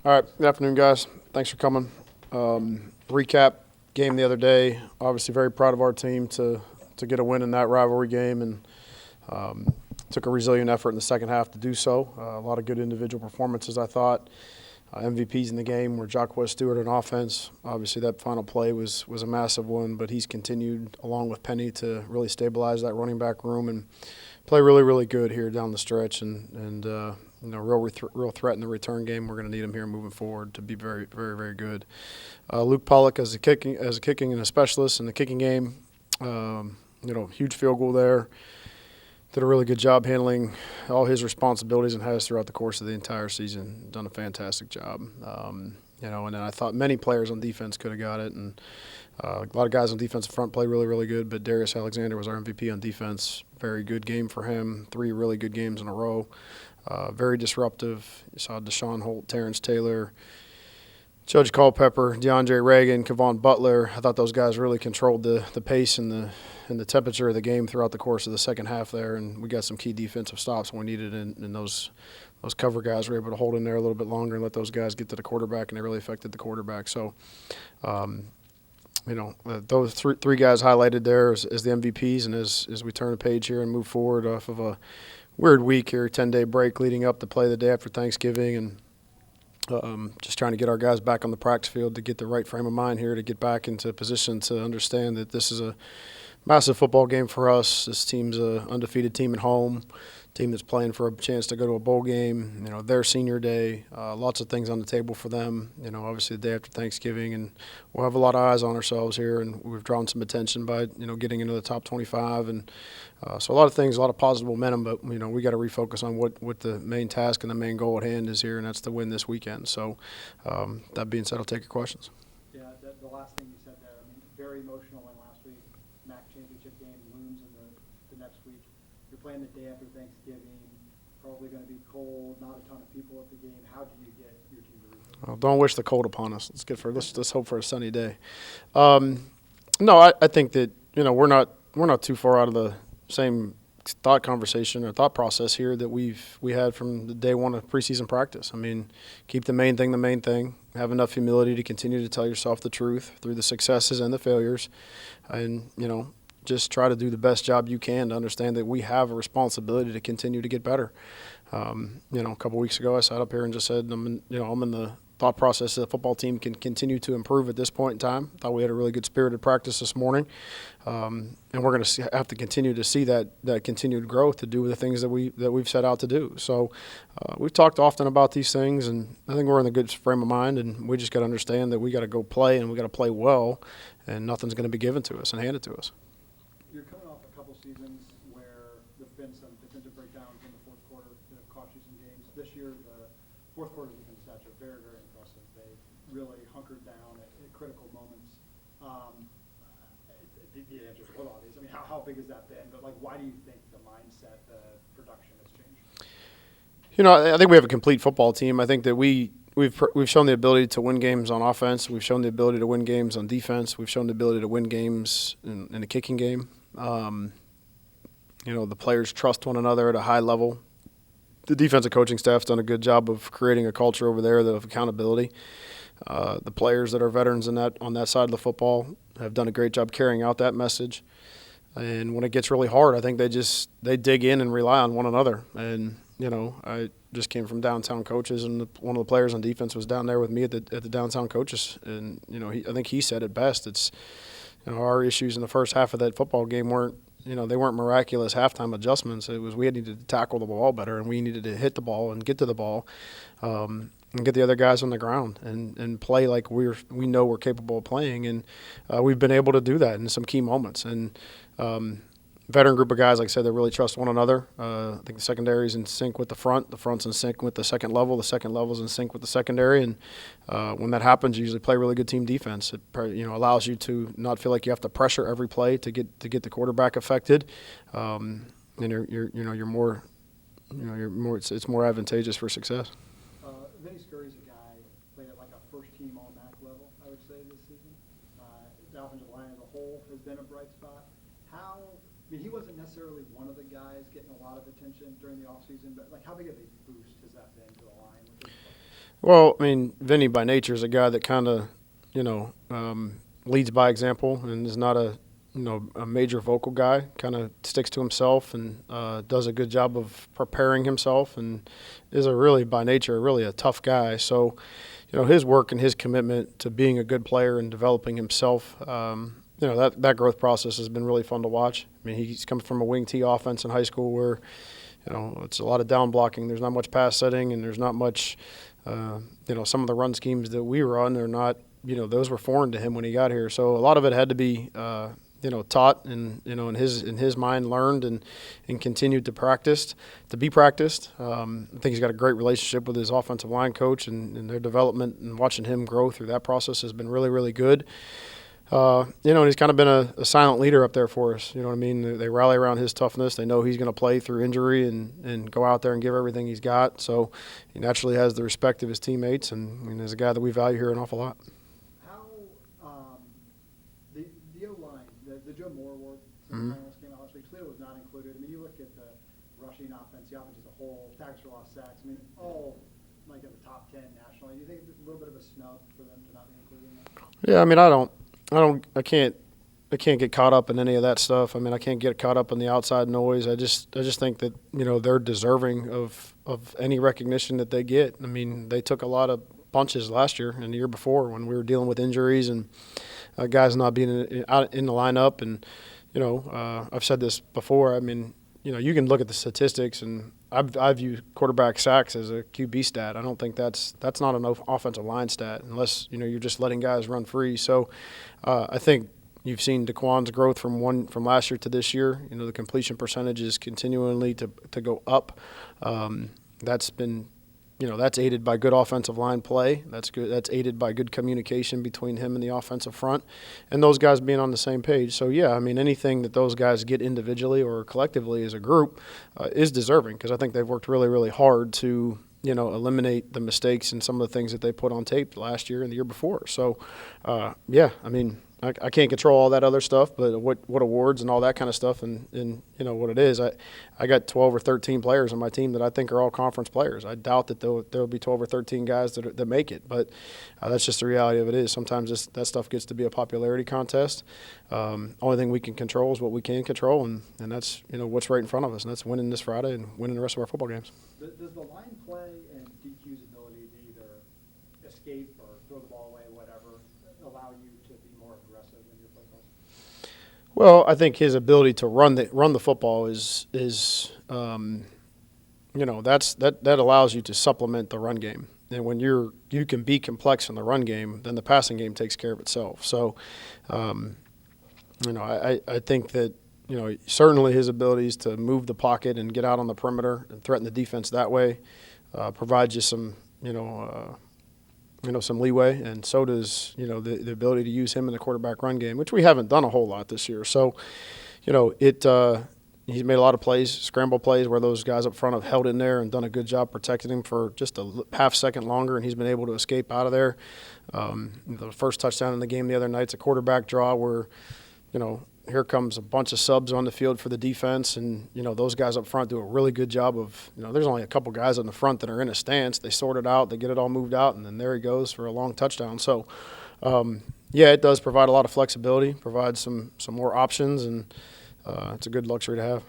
All right, good afternoon, guys. Thanks for coming. Recap game the other day. Obviously, very proud of our team to get a win in that rivalry game, and took a resilient effort in the second half to do so. A lot of good individual performances, I thought. MVPs in the game were Jacquez Stewart on offense. Obviously, that final play was a massive one, but he's continued, along with Penny, to really stabilize that running back room and play really, really good here down the stretch. And real threat in the return game. We're going to need him here moving forward to be very, very, very good. Luke Pollock as a kicking and a specialist in the kicking game. Huge field goal there. Did a really good job handling all his responsibilities and has throughout the course of the entire season. Done a fantastic job. And then I thought many players on defense could have got it, and a lot of guys on defensive front play really, really good. But Darius Alexander was our MVP on defense. Very good game for him. 3 really good games in a row. Very disruptive. You saw Deshaun Holt, Terrence Taylor, Judge Culpepper, DeAndre Reagan, Kevon Butler. I thought those guys really controlled the pace and the temperature of the game throughout the course of the second half there, and we got some key defensive stops when we needed it, and those cover guys were able to hold in there a little bit longer and let those guys get to the quarterback, and they really affected the quarterback. So, those three guys highlighted there as the MVPs, and as we turn the page here and move forward off of a weird week here, 10-day break leading up to play the day after Thanksgiving, and just trying to get our guys back on the practice field to get the right frame of mind here to get back into a position to understand that this is a massive football game for us. This team's an undefeated team at home, team that's playing for a chance to go to a bowl game, their senior day, lots of things on the table for them, obviously the day after Thanksgiving, and we'll have a lot of eyes on ourselves here, and we've drawn some attention by, getting into the top 25, and so a lot of things, a lot of positive momentum, but, we got to refocus on what the main task and the main goal at hand is here, and that's to win this weekend. So that being said, I'll take your questions. Yeah, the last thing you said there, very emotional win last week. MAC championship game looms in the next week. You're playing the day after Thanksgiving, probably going to be cold, not a ton of people at the game. How do you get your team to refocus? Well, don't wish the cold upon us. Let's hope for a sunny day. No, I think that we're not too far out of the same thought conversation or thought process here that we had from the day one of preseason practice. Keep the main thing. Have enough humility to continue to tell yourself the truth through the successes and the failures, and just try to do the best job you can to understand that we have a responsibility to continue to get better. A couple weeks ago I sat up here and just said I'm in the thought process that the football team can continue to improve at this point in time. Thought we had a really good spirited practice this morning, and we're going to have to continue to see that continued growth to do the things that we've set out to do. So we've talked often about these things, and I think we're in a good frame of mind, and we just got to understand that we got to go play, and we got to play well, and nothing's going to be given to us and handed to us. You're coming off a couple seasons where there have been some defensive breakdowns in the fourth quarter that have cost you some games. This year, the fourth quarter defense stats are very, very impressive. They really hunkered down at critical moments. The answer is a little obvious. How big has that been? But why do you think the mindset, the production has changed? I think we have a complete football team. I think that we've shown the ability to win games on offense. We've shown the ability to win games on defense. We've shown the ability to win games in the kicking game. The players trust one another at a high level. The defensive coaching staff's done a good job of creating a culture over there of accountability. The players that are veterans on that side of the football have done a great job carrying out that message. And when it gets really hard, I think they dig in and rely on one another. And I just came from downtown coaches, and one of the players on defense was down there with me at the downtown coaches. And I think he said it best. It's our issues in the first half of that football game weren't miraculous halftime adjustments. It was we needed to tackle the ball better, and we needed to hit the ball and get to the ball, and get the other guys on the ground and play like we know we're capable of playing. And we've been able to do that in some key moments. And veteran group of guys, like I said, that really trust one another. I think the secondary is in sync with the front's in sync with the second level's in sync with the secondary, and when that happens, you usually play really good team defense. It allows you to not feel like you have to pressure every play to get the quarterback affected, and you're more it's more advantageous for success. Vinny Scurry's a guy played at a first-team All-MAC level, I would say, this season. The offensive line as a whole has been a bright spot. He wasn't necessarily one of the guys getting a lot of attention during the offseason, but how big of a boost has that been to the line? Well, I mean, Vinny by nature is a guy that kind of, leads by example and is not a major vocal guy. Kind of sticks to himself and does a good job of preparing himself, and is a really by nature really a tough guy. So, his work and his commitment to being a good player and developing himself. That growth process has been really fun to watch. I mean, he's come from a wing T offense in high school where it's a lot of down blocking. There's not much pass setting, and there's not much. Some of the run schemes that we run are not. Those were foreign to him when he got here. So a lot of it had to be, taught and in his mind learned and continued to be practiced. I think he's got a great relationship with his offensive line coach, and their development and watching him grow through that process has been really, really good. And he's kind of been a silent leader up there for us. You know what I mean? They rally around his toughness. They know he's going to play through injury and go out there and give everything he's got. So he naturally has the respect of his teammates, and is a guy that we value here an awful lot. How the O-line, the Joe Moore Award, Mm-hmm. semifinals came out last week. Toledo was not included. I mean, you look at the rushing offense, the offense as a whole, tackles for lost sacks. I mean, all like in the top 10 nationally. Do you think it's a little bit of a snub for them to not be included in that? Yeah, I mean, I can't get caught up in any of that stuff. I mean, I can't get caught up in the outside noise. I just think that they're deserving of any recognition that they get. I mean, they took a lot of punches last year and the year before when we were dealing with injuries and guys not being out in the lineup. And I've said this before. I mean, you can look at the statistics, and I view quarterback sacks as a QB stat. I don't think that's not an offensive line stat unless you're just letting guys run free. So I think you've seen Daquan's growth from last year to this year. The completion percentage is continually to go up. That's been that's aided by good offensive line play. That's good. That's aided by good communication between him and the offensive front, and those guys being on the same page. So yeah, I mean, anything that those guys get individually or collectively as a group is deserving, because I think they've worked really, really hard to eliminate the mistakes and some of the things that they put on tape last year and the year before. So yeah, I mean, I can't control all that other stuff, but what awards and all that kind of stuff and what it is. I got 12 or 13 players on my team that I think are all conference players. I doubt that there'll be 12 or 13 guys that make it, but that's just the reality of it is. Sometimes that stuff gets to be a popularity contest. Only thing we can control is what we can control, and that's what's right in front of us, and that's winning this Friday and winning the rest of our football games. Does the line play and DQ's ability to either escape or throw the ball away, whatever, allow you to be more aggressive in your play calls? Well, I think his ability to run the football is that allows you to supplement the run game. And when you can be complex in the run game, then the passing game takes care of itself. So, I think that certainly his abilities to move the pocket and get out on the perimeter and threaten the defense that way provides you some some leeway, and so does the ability to use him in the quarterback run game, which we haven't done a whole lot this year. So, he's made a lot of plays, scramble plays, where those guys up front have held in there and done a good job protecting him for just a half second longer, and he's been able to escape out of there. The first touchdown in the game the other night's a quarterback draw where, here comes a bunch of subs on the field for the defense, and those guys up front do a really good job of there's only a couple guys in the front that are in a stance. They sort it out, they get it all moved out, and then there he goes for a long touchdown. So yeah, it does provide a lot of flexibility, provides some more options, and it's a good luxury to have.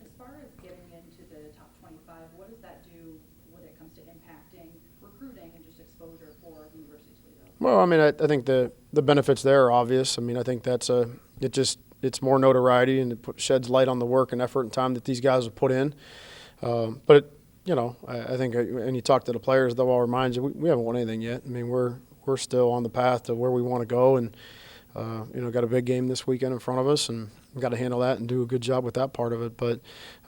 As far as getting into the top 25, what does that do when it comes to impacting recruiting and just exposure for the University of Toledo? Well, I mean, I think the benefits there are obvious. I mean, I think it's more notoriety, and it sheds light on the work and effort and time that these guys have put in. But I think when you talk to the players, they'll all remind you we haven't won anything yet. I mean, we're still on the path to where we want to go, and got a big game this weekend in front of us, and we've got to handle that and do a good job with that part of it. But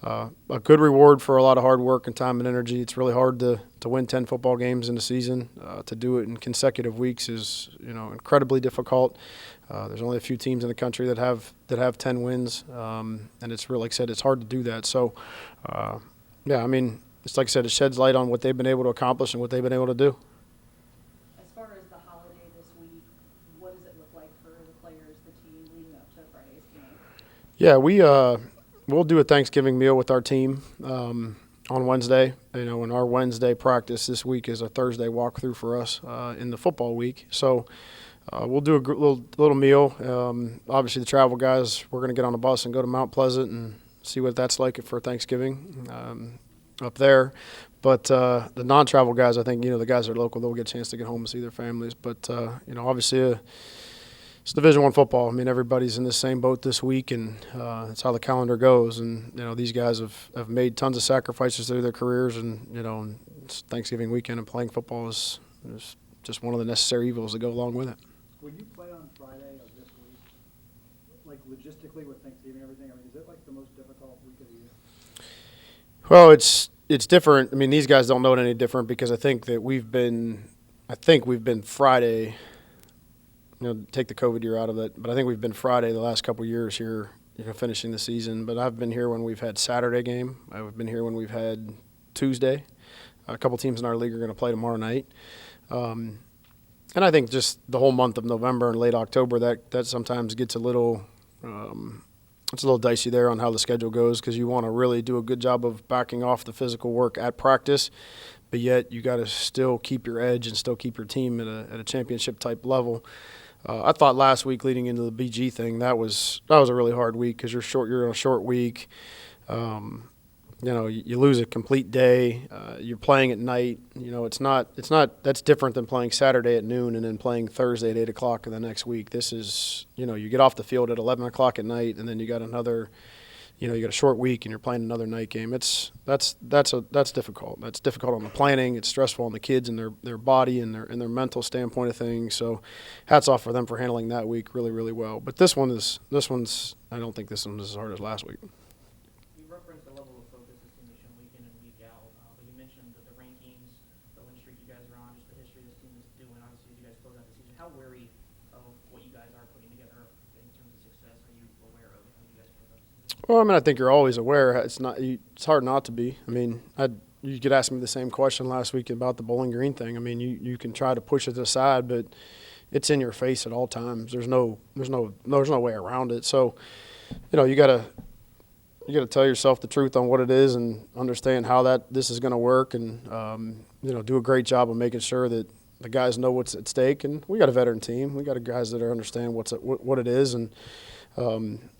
a good reward for a lot of hard work and time and energy. It's really hard to win 10 football games in a season. To do it in consecutive weeks is incredibly difficult. There's only a few teams in the country that have 10 wins, and it's really, like I said, it's hard to do that. So yeah, I mean, it's like I said, it sheds light on what they've been able to accomplish and what they've been able to do. As far as the holiday this week, what does it look like for the players, the team, leading up to Friday's game? Yeah, we'll do a Thanksgiving meal with our team. on Wednesday. And our Wednesday practice this week is a Thursday walkthrough for us in the football week. So we'll do a little meal. Obviously, the travel guys, we're going to get on a bus and go to Mount Pleasant and see what that's like for Thanksgiving up there. But the non-travel guys, I think, the guys that are local, they'll get a chance to get home and see their families. But, obviously it's Division I football. I mean, everybody's in the same boat this week, and that's how the calendar goes. And, these guys have made tons of sacrifices through their careers, and, it's Thanksgiving weekend, and playing football is just one of the necessary evils that go along with it. Will you play on Friday of this week? Like logistically with Thanksgiving and everything, I mean, is it like the most difficult week of the year? Well, it's different. I mean, these guys don't know it any different because I think we've been Friday. Take the COVID year out of it, but I think we've been Friday the last couple of years here, finishing the season. But I've been here when we've had Saturday game. I've been here when we've had Tuesday. A couple teams in our league are going to play tomorrow night. And I think just the whole month of November and late October, that sometimes gets a little it's a little dicey there on how the schedule goes because you want to really do a good job of backing off the physical work at practice, but yet you got to still keep your edge and still keep your team at a championship type level. I thought last week leading into the BG thing that was a really hard week because you're on a short week. You lose a complete day. You're playing at night. It's not that's different than playing Saturday at noon and then playing Thursday at 8 o'clock the next week. This is, you get off the field at 11 o'clock at night and then you got another, you got a short week and you're playing another night game. That's difficult. That's difficult on the planning. It's stressful on the kids and their body and their mental standpoint of things. So hats off for them for handling that week really, really well. But this one's I don't think this one is as hard as last week. You referenced the level of focus this team has shown week in and week out, but you mentioned the rankings, the win streak you guys are on, just the history this team is doing. Obviously, as you guys close out the season, how wary of what you guys are putting together in terms of success are you aware of how you guys close out the season? Well, I mean, I think you're always aware. It's hard not to be. I mean, you could ask me the same question last week about the Bowling Green thing. I mean, you can try to push it aside, but it's in your face at all times. There's no way around it. So, you gotta tell yourself the truth on what it is and understand how this is going to work, and do a great job of making sure that the guys know what's at stake. And we got a veteran team. We got guys that understand what it is, and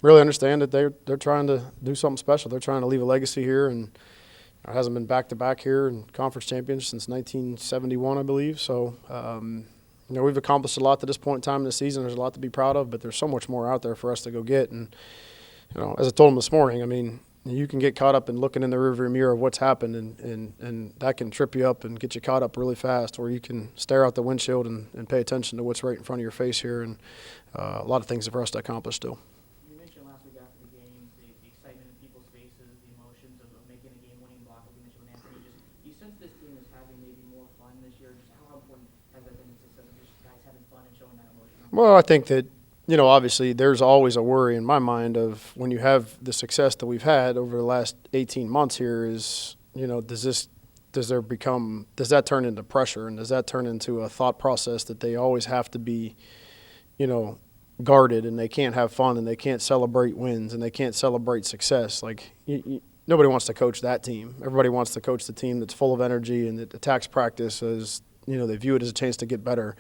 really understand that they're trying to do something special. They're trying to leave a legacy here, and it hasn't been back-to-back here in conference champions since 1971, I believe. So, we've accomplished a lot to this point in time in the season. There's a lot to be proud of, but there's so much more out there for us to go get. And, as I told them this morning, I mean, you can get caught up in looking in the rearview mirror of what's happened, and that can trip you up and get you caught up really fast, or you can stare out the windshield and pay attention to what's right in front of your face here. And a lot of things for us to accomplish still. You mentioned last week after the game the excitement in people's faces, the emotions of making a game-winning block, like you mentioned with Anthony. Do you sense this team is having maybe more fun this year? Just how important has that been the success of just guys having fun and showing that emotion? Well, I think that, obviously there's always a worry in my mind of when you have the success that we've had over the last 18 months here is, does that turn into pressure, and does that turn into a thought process that they always have to be, guarded, and they can't have fun, and they can't celebrate wins, and they can't celebrate success. Like, nobody wants to coach that team. Everybody wants to coach the team that's full of energy and that attacks practice as, they view it as a chance to get better.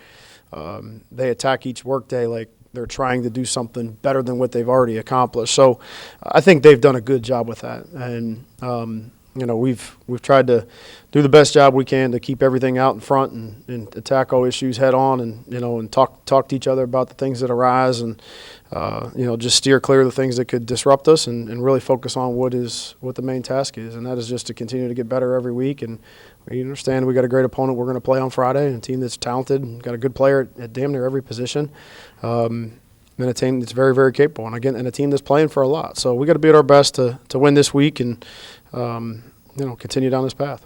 They attack each workday like they're trying to do something better than what they've already accomplished. So I think they've done a good job with that. And, we've tried to do the best job we can to keep everything out in front and attack all issues head on, and talk to each other about the things that arise, and, just steer clear of the things that could disrupt us, and really focus on what the main task is. And that is just to continue to get better every week. And we understand we got a great opponent we're going to play on Friday, and a team that's talented, got a good player at damn near every position, and a team that's very, very capable, and a team that's playing for a lot. So we got to be at our best to win this week and continue down this path.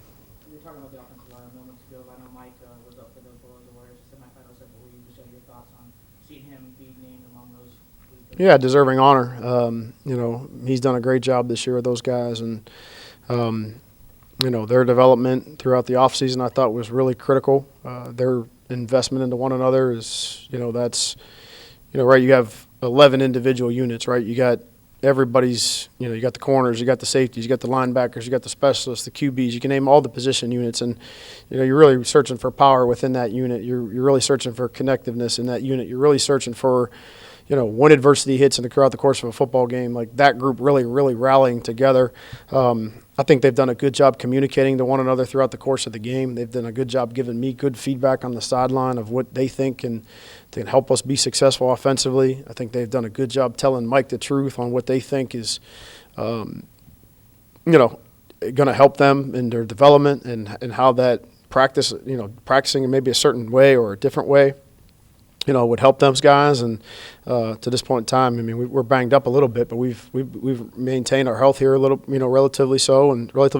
You were talking about the offensive line moments ago. I know Mike was up for the Bulls Warriors semifinal set. What were you just share your thoughts on seeing him be named among those? Yeah, deserving honor. He's done a great job this year with those guys, and their development throughout the offseason I thought was really critical. Their investment into one another is, that's, right, you have 11 individual units, right? You got everybody's, you got the corners, you got the safeties, you got the linebackers, you got the specialists, the QBs. You can name all the position units, and you're really searching for power within that unit. You're really searching for connectiveness in that unit. You're really searching for, when adversity hits throughout the course of a football game, like that group really rallying together. I think they've done a good job communicating to one another throughout the course of the game. They've done a good job giving me good feedback on the sideline of what they think can help us be successful offensively. I think they've done a good job telling Mike the truth on what they think is, going to help them in their development and how that practicing in maybe a certain way or a different way, would help those guys. And to this point in time, I mean, we're banged up a little bit, but we've maintained our health here a little, relatively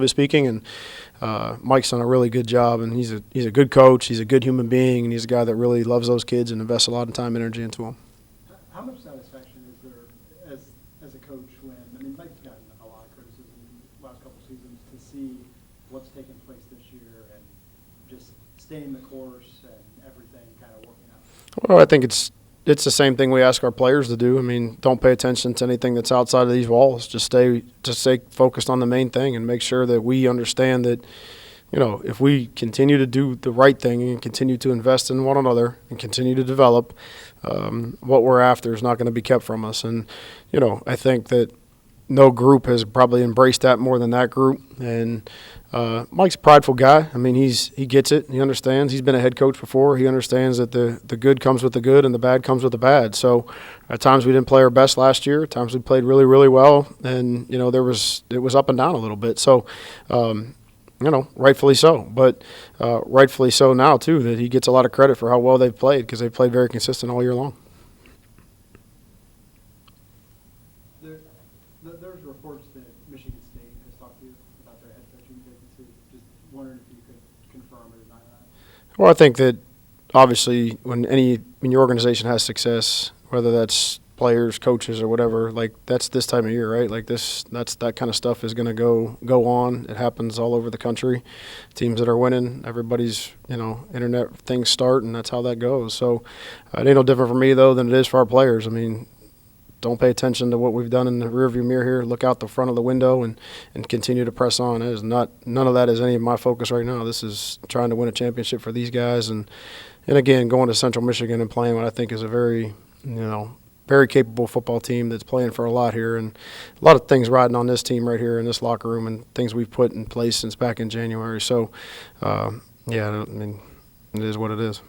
speaking. And Mike's done a really good job, and he's a good coach. He's a good human being, and he's a guy that really loves those kids and invests a lot of time and energy into them. How much satisfaction is there as a coach when, Mike's gotten a lot of criticism the last couple seasons, to see what's taken place this year and just staying the course and everything kind of working out? Well, I think it's the same thing we ask our players to do. I mean, don't pay attention to anything that's outside of these walls. Just stay focused on the main thing and make sure that we understand that, if we continue to do the right thing and continue to invest in one another and continue to develop, what we're after is not going to be kept from us. And, I think that no group has probably embraced that more than that group. And Mike's a prideful guy. I mean, he gets it. He understands. He's been a head coach before. He understands that the good comes with the good and the bad comes with the bad. So at times we didn't play our best last year. At times we played really, really well. And, it was up and down a little bit. So, rightfully so. But rightfully so now, too, that he gets a lot of credit for how well they've played, because they've played very consistent all year long. There's reports that Michigan State has talked to you about their head coaching vacancy. Just wondering if you could confirm or deny that. Well, I think that obviously when your organization has success, whether that's players, coaches, or whatever, like that's this time of year, right? Like that kind of stuff is going to go on. It happens all over the country. Teams that are winning, everybody's internet things start, and that's how that goes. So it ain't no different for me though than it is for our players. I mean, don't pay attention to what we've done in the rearview mirror here. Look out the front of the window and continue to press on. None of that is any of my focus right now. This is trying to win a championship for these guys, and again, going to Central Michigan and playing what I think is a very, very capable football team that's playing for a lot here, and a lot of things riding on this team right here in this locker room, and things we've put in place since back in January. So, it is what it is.